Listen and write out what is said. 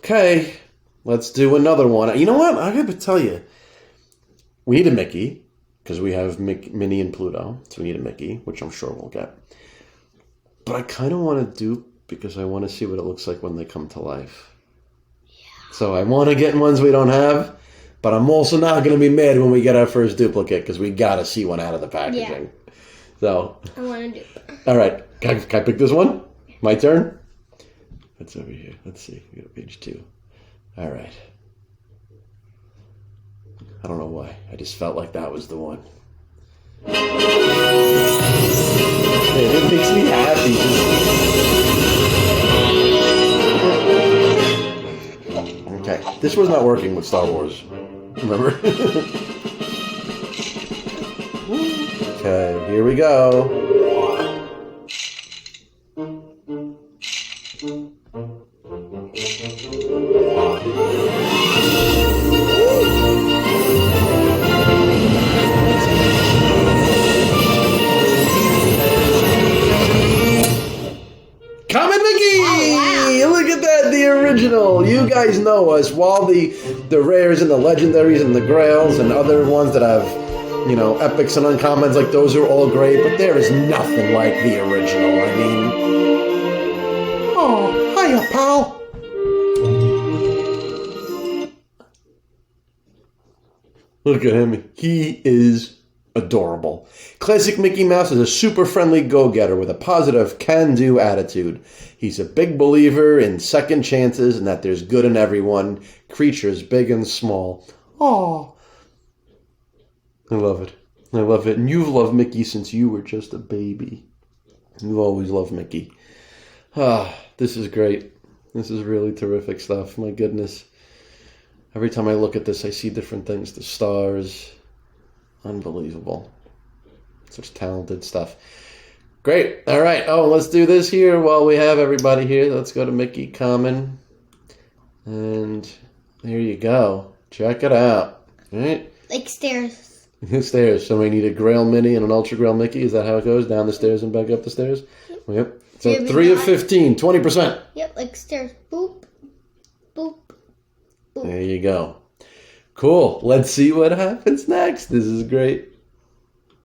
Okay, let's do another one. You know what? I got to tell you, we need a Mickey because we have Minnie and Pluto, so we need a Mickey, which I'm sure we'll get. But I kind of want to dupe because I want to see what it looks like when they come to life. Yeah. So I want to get ones we don't have, but I'm also not going to be mad when we get our first duplicate because we got to see one out of the packaging. Yeah. So I want to do. All right, can I pick this one? My turn. What's over here? Let's see. We got page 2. All right. I don't know why. I just felt like that was the one. It makes me happy. Okay, this was not working with Star Wars. Remember? Okay, here we go. Common Mickey! Oh, wow. Look at that, the original. You guys know us. While the rares and the legendaries and the grails and other ones that have, you know, epics and uncommons, like those are all great, but there is nothing like the original. I mean, oh, hiya, pal. Look at him. He is adorable. Classic Mickey Mouse is a super friendly go-getter with a positive can-do attitude. He's a big believer in second chances and that there's good in everyone, creatures big and small. Aw. I love it. I love it. And you've loved Mickey since you were just a baby. You've always loved Mickey. Ah, this is great. This is really terrific stuff. My goodness. Every time I look at this, I see different things. The stars. Unbelievable. Such talented stuff. Great. All right. Oh, let's do this here while we have everybody here. Let's go to Mickey Common. And there you go. Check it out. All right. Like stairs. Stairs. So we need a Grail Mini and an Ultra Grail Mickey. Is that how it goes? Down the stairs and back up the stairs? Yep. So 3 of 15. 20%. Yep. Like stairs. Boop. Boop. Boop. There you go. Cool. Let's see what happens next. This is great.